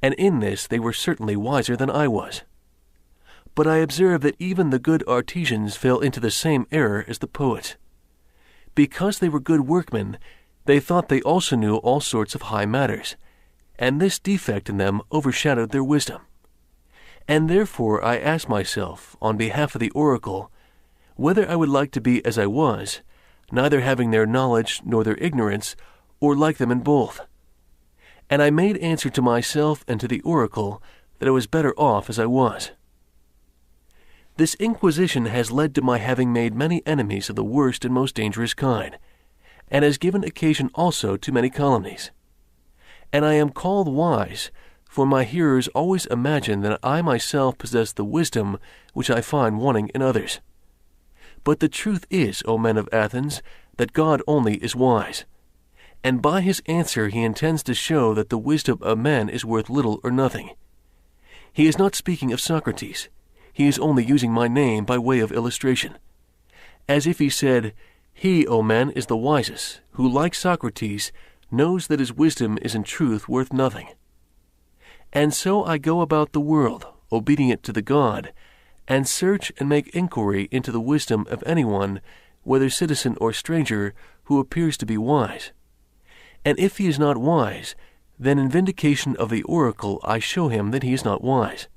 and in this they were certainly wiser than I was. But I observe that even the good artisans fell into the same error as the poets. Because they were good workmen, they thought they also knew all sorts of high matters, and this defect in them overshadowed their wisdom. And therefore I asked myself, on behalf of the oracle, whether I would like to be as I was, neither having their knowledge nor their ignorance, or like them in both. And I made answer to myself and to the oracle that I was better off as I was. This inquisition has led to my having made many enemies of the worst and most dangerous kind, and has given occasion also to many calumnies. And I am called wise, for my hearers always imagine that I myself possess the wisdom which I find wanting in others. But the truth is, O men of Athens, that God only is wise, and by his answer he intends to show that the wisdom of men is worth little or nothing. He is not speaking of Socrates. He is only using my name by way of illustration, as if he said, "He, O men, is the wisest, who, like Socrates, knows that his wisdom is in truth worth nothing." And so I go about the world, obedient to the God, and search and make inquiry into the wisdom of anyone, whether citizen or stranger, who appears to be wise. And if he is not wise, then in vindication of the oracle I show him that he is not wise.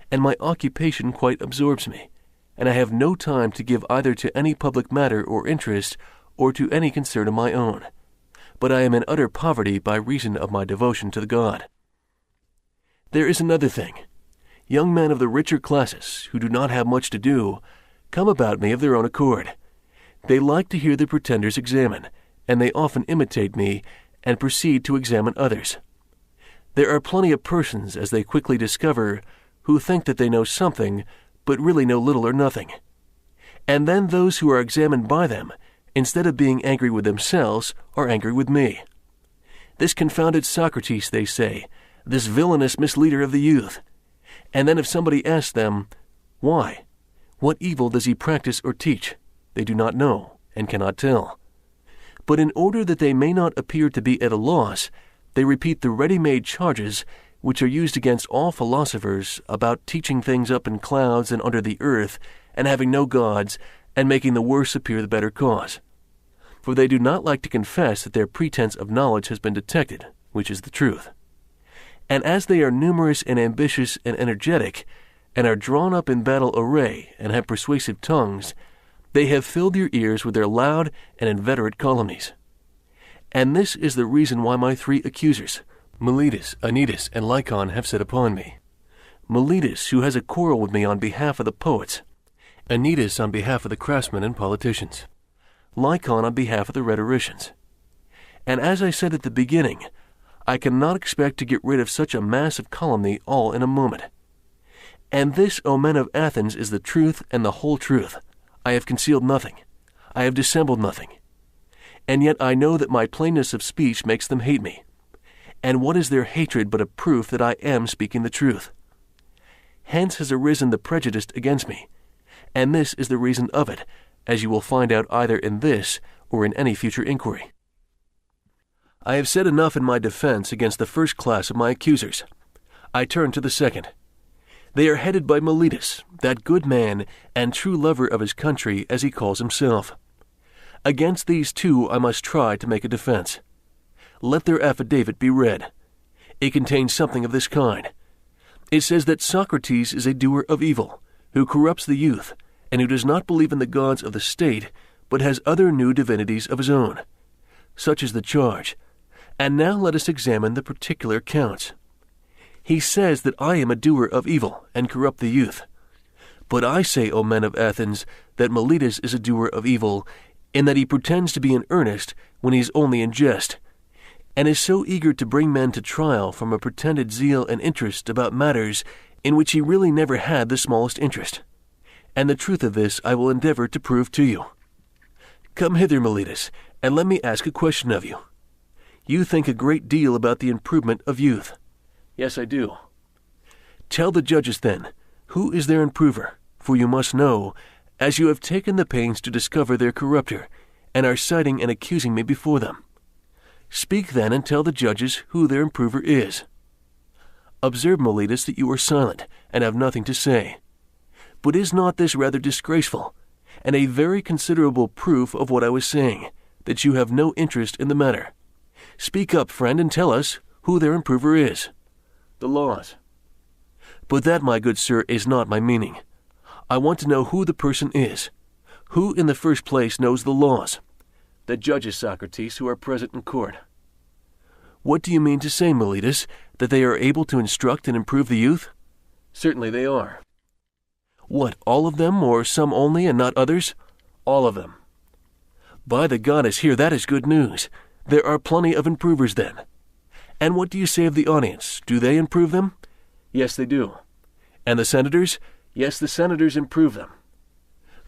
And my occupation quite absorbs me, and I have no time to give either to any public matter or interest, or to any concern of my own. But I am in utter poverty by reason of my devotion to the God. There is another thing. Young men of the richer classes, who do not have much to do, come about me of their own accord. They like to hear the pretenders examine, and they often imitate me, and proceed to examine others. There are plenty of persons, as they quickly discover, who think that they know something, but really know little or nothing. And then those who are examined by them, instead of being angry with themselves, are angry with me. This confounded Socrates, they say, this villainous misleader of the youth. And then if somebody asks them, why? What evil does he practice or teach? They do not know, and cannot tell. But in order that they may not appear to be at a loss, they repeat the ready-made charges which are used against all philosophers about teaching things up in clouds and under the earth, and having no gods, and making the worse appear the better cause. For they do not like to confess that their pretense of knowledge has been detected, which is the truth. And as they are numerous and ambitious and energetic, and are drawn up in battle array, and have persuasive tongues, they have filled your ears with their loud and inveterate calumnies. And this is the reason why my 3 accusers, Meletus, Anytus, and Lycon, have set upon me. Meletus, who has a quarrel with me on behalf of the poets, Anytus on behalf of the craftsmen and politicians, Lycon on behalf of the rhetoricians. And as I said at the beginning, I cannot expect to get rid of such a mass of calumny all in a moment. And this, O men of Athens, is the truth and the whole truth. I have concealed nothing. I have dissembled nothing. And yet I know that my plainness of speech makes them hate me. And what is their hatred but a proof that I am speaking the truth? Hence has arisen the prejudice against me, and this is the reason of it, as you will find out either in this or in any future inquiry. I have said enough in my defense against the first class of my accusers. I turn to the second. They are headed by Meletus, that good man and true lover of his country, as he calls himself. Against these 2 I must try to make a defense. Let their affidavit be read. It contains something of this kind. It says that Socrates is a doer of evil, who corrupts the youth, and who does not believe in the gods of the state, but has other new divinities of his own. Such is the charge. And now let us examine the particular counts. He says that I am a doer of evil, and corrupt the youth. But I say, O men of Athens, that Meletus is a doer of evil, in that he pretends to be in earnest when he is only in jest, and is so eager to bring men to trial from a pretended zeal and interest about matters in which he really never had the smallest interest. And the truth of this I will endeavor to prove to you. Come hither, Meletus, and let me ask a question of you. You think a great deal about the improvement of youth. Yes, I do. Tell the judges, then, who is their improver, for you must know, as you have taken the pains to discover their corrupter, and are citing and accusing me before them. Speak then and tell the judges who their improver is. Observe, Meletus, that you are silent, and have nothing to say. But is not this rather disgraceful, and a very considerable proof of what I was saying, that you have no interest in the matter? Speak up, friend, and tell us who their improver is. The laws. But that, my good sir, is not my meaning. I want to know who the person is. Who, in the first place, knows the laws? The judges, Socrates, who are present in court. What do you mean to say, Meletus, that they are able to instruct and improve the youth? Certainly they are. What, all of them, or some only and not others? All of them. By the goddess, here, that is good news. There are plenty of improvers then. And what do you say of the audience? Do they improve them? Yes, they do. And the senators? Yes, the senators improve them.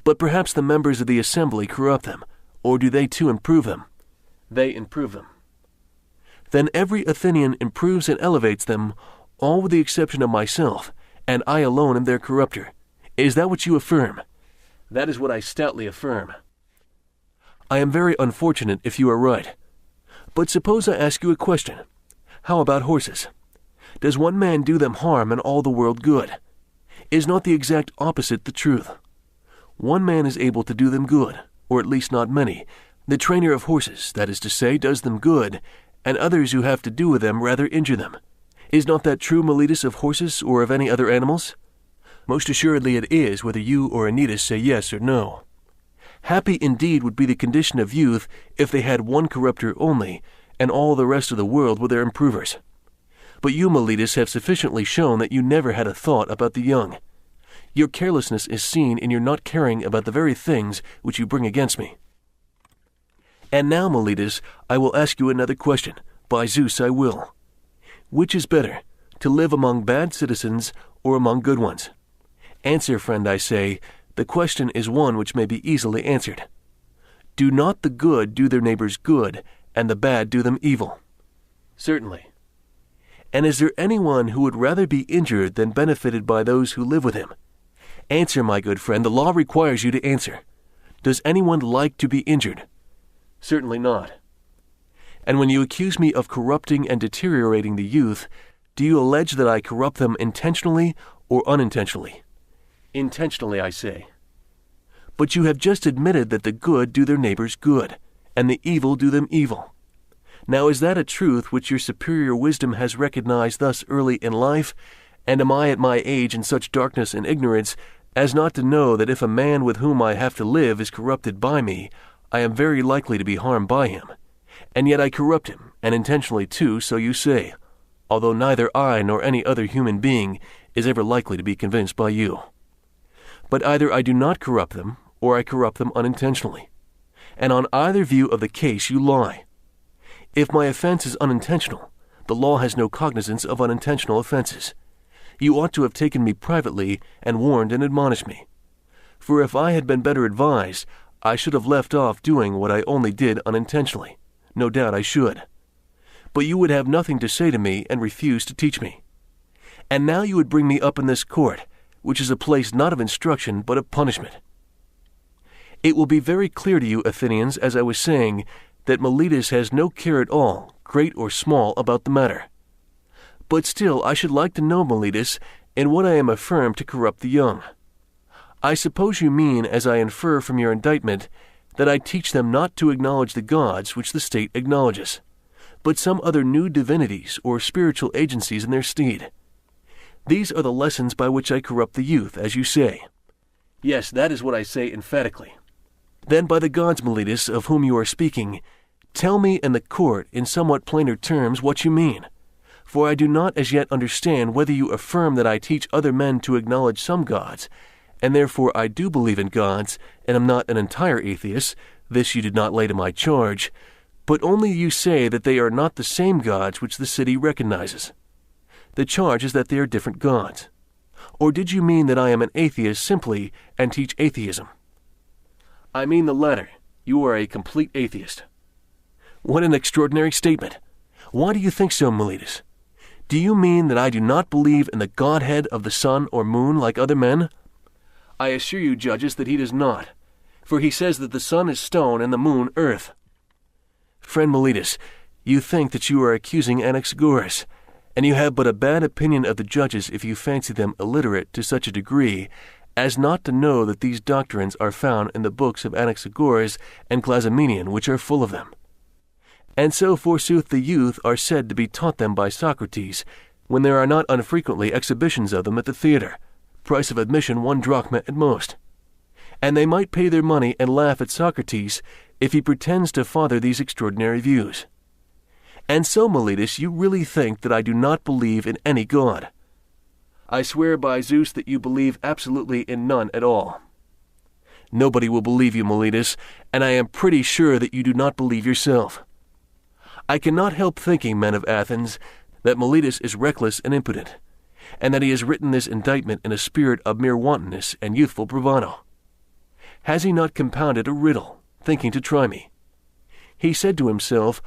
But perhaps the members of the assembly corrupt them, or do they too improve them? They improve them. Then every Athenian improves and elevates them, all with the exception of myself, and I alone am their corrupter. Is that what you affirm? That is what I stoutly affirm. I am very unfortunate if you are right. But suppose I ask you a question. How about horses? Does one man do them harm and all the world good? Is not the exact opposite the truth? One man is able to do them good, or at least not many. The trainer of horses, that is to say, does them good, and others who have to do with them rather injure them. Is not that true, Meletus, of horses or of any other animals? Most assuredly it is, whether you or Anytus say yes or no. Happy indeed would be the condition of youth if they had one corrupter only, and all the rest of the world were their improvers. But you, Meletus, have sufficiently shown that you never had a thought about the young. Your carelessness is seen in your not caring about the very things which you bring against me. And now, Meletus, I will ask you another question. By Zeus, I will. Which is better, to live among bad citizens or among good ones? Answer, friend, I say. The question is one which may be easily answered. Do not the good do their neighbors good, and the bad do them evil? Certainly. And is there anyone who would rather be injured than benefited by those who live with him? Answer, my good friend, the law requires you to answer. Does anyone like to be injured? Certainly not. And when you accuse me of corrupting and deteriorating the youth, do you allege that I corrupt them intentionally or unintentionally? Intentionally, I say. But you have just admitted that the good do their neighbors good, and the evil do them evil. Now is that a truth which your superior wisdom has recognized thus early in life, and am I at my age in such darkness and ignorance as not to know that if a man with whom I have to live is corrupted by me, I am very likely to be harmed by him? And yet I corrupt him, and intentionally too, so you say, although neither I nor any other human being is ever likely to be convinced by you. But either I do not corrupt them, or I corrupt them unintentionally. And on either view of the case you lie. If my offense is unintentional, the law has no cognizance of unintentional offenses. You ought to have taken me privately and warned and admonished me. For if I had been better advised, I should have left off doing what I only did unintentionally. No doubt I should. But you would have nothing to say to me and refuse to teach me. And now you would bring me up in this court, which is a place not of instruction but of punishment. It will be very clear to you, Athenians, as I was saying, that Meletus has no care at all, great or small, about the matter. But still I should like to know, Meletus, in what I am affirmed to corrupt the young. I suppose you mean, as I infer from your indictment, that I teach them not to acknowledge the gods which the state acknowledges, but some other new divinities or spiritual agencies in their stead. These are the lessons by which I corrupt the youth, as you say. Yes, that is what I say emphatically. Then by the gods, Meletus, of whom you are speaking, tell me in the court in somewhat plainer terms what you mean. For I do not as yet understand whether you affirm that I teach other men to acknowledge some gods, and therefore I do believe in gods, and am not an entire atheist, this you did not lay to my charge, but only you say that they are not the same gods which the city recognizes. The charge is that they are different gods. Or did you mean that I am an atheist simply and teach atheism? I mean the latter. You are a complete atheist. What an extraordinary statement. Why do you think so, Meletus? Do you mean that I do not believe in the godhead of the sun or moon like other men? I assure you, judges, that he does not, for he says that the sun is stone and the moon earth. Friend Meletus, you think that you are accusing Anaxagoras, and you have but a bad opinion of the judges if you fancy them illiterate to such a degree as not to know that these doctrines are found in the books of Anaxagoras and Clazomenian, which are full of them. And so forsooth the youth are said to be taught them by Socrates, when there are not unfrequently exhibitions of them at the theatre, price of admission 1 drachma at most. And they might pay their money and laugh at Socrates if he pretends to father these extraordinary views. And so, Meletus, you really think that I do not believe in any god. I swear by Zeus that you believe absolutely in none at all. Nobody will believe you, Meletus, and I am pretty sure that you do not believe yourself. I cannot help thinking, men of Athens, that Meletus is reckless and impotent, and that he has written this indictment in a spirit of mere wantonness and youthful bravado. Has he not compounded a riddle, thinking to try me? He said to himself,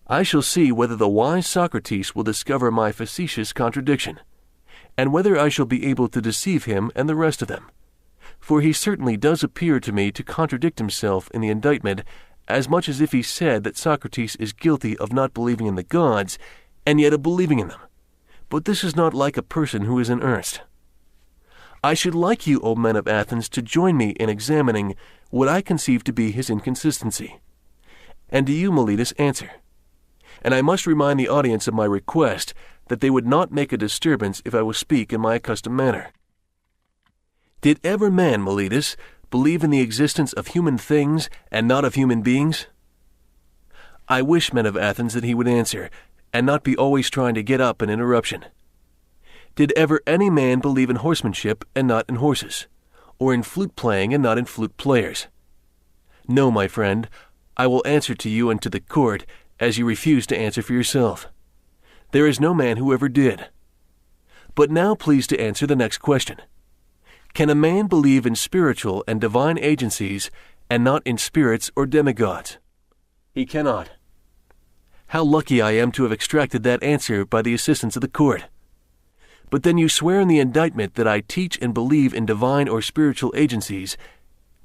I shall see whether the wise Socrates will discover my facetious contradiction, and whether I shall be able to deceive him and the rest of them. For he certainly does appear to me to contradict himself in the indictment, as much as if he said that Socrates is guilty of not believing in the gods, and yet of believing in them. But this is not like a person who is in earnest. I should like you, O men of Athens, to join me in examining what I conceive to be his inconsistency. And do you, Meletus, answer. And I must remind the audience of my request that they would not make a disturbance if I will speak in my accustomed manner. Did ever man, Meletus, believe in the existence of human things and not of human beings? I wish, men of Athens, that he would answer, and not be always trying to get up an interruption. Did ever any man believe in horsemanship and not in horses, or in flute playing and not in flute players? No, my friend, I will answer to you and to the court, as you refuse to answer for yourself. There is no man who ever did. But now please to answer the next question. Can a man believe in spiritual and divine agencies and not in spirits or demigods? He cannot. How lucky I am to have extracted that answer by the assistance of the court. But then you swear in the indictment that I teach and believe in divine or spiritual agencies.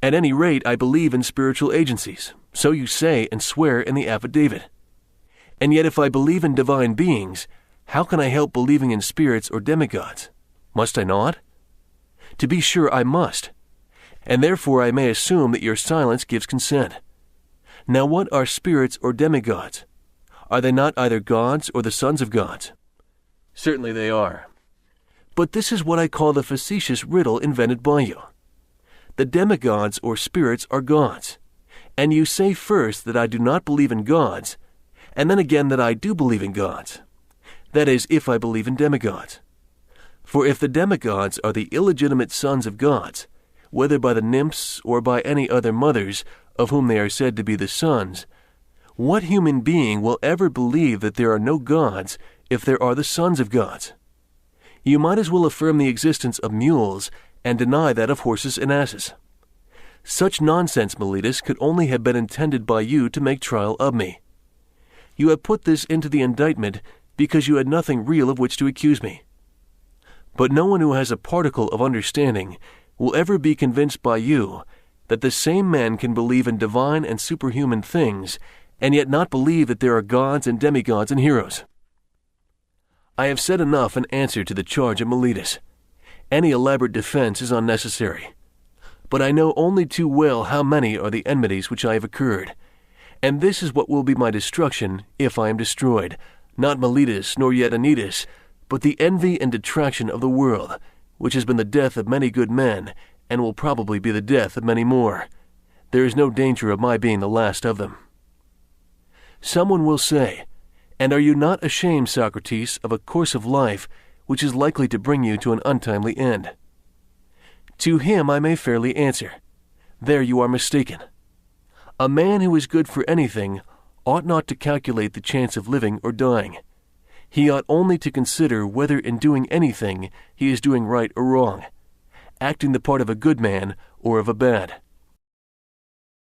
At any rate, I believe in spiritual agencies. So you say and swear in the affidavit. And yet if I believe in divine beings, how can I help believing in spirits or demigods? Must I not? To be sure I must, and therefore I may assume that your silence gives consent. Now what are spirits or demigods? Are they not either gods or the sons of gods? Certainly they are. But this is what I call the facetious riddle invented by you. The demigods or spirits are gods, and you say first that I do not believe in gods, and then again that I do believe in gods. That is, if I believe in demigods. For if the demigods are the illegitimate sons of gods, whether by the nymphs or by any other mothers of whom they are said to be the sons, what human being will ever believe that there are no gods if there are the sons of gods? You might as well affirm the existence of mules and deny that of horses and asses. Such nonsense, Meletus, could only have been intended by you to make trial of me. You have put this into the indictment because you had nothing real of which to accuse me. But no one who has a particle of understanding will ever be convinced by you that the same man can believe in divine and superhuman things and yet not believe that there are gods and demigods and heroes. I have said enough in answer to the charge of Meletus. Any elaborate defense is unnecessary. But I know only too well how many are the enmities which I have incurred, and this is what will be my destruction if I am destroyed, not Meletus nor yet Anytus, but the envy and detraction of the world, which has been the death of many good men, and will probably be the death of many more. There is no danger of my being the last of them. Someone will say, and are you not ashamed, Socrates, of a course of life which is likely to bring you to an untimely end? To him I may fairly answer, there you are mistaken. A man who is good for anything ought not to calculate the chance of living or dying. He ought only to consider whether in doing anything he is doing right or wrong, acting the part of a good man or of a bad.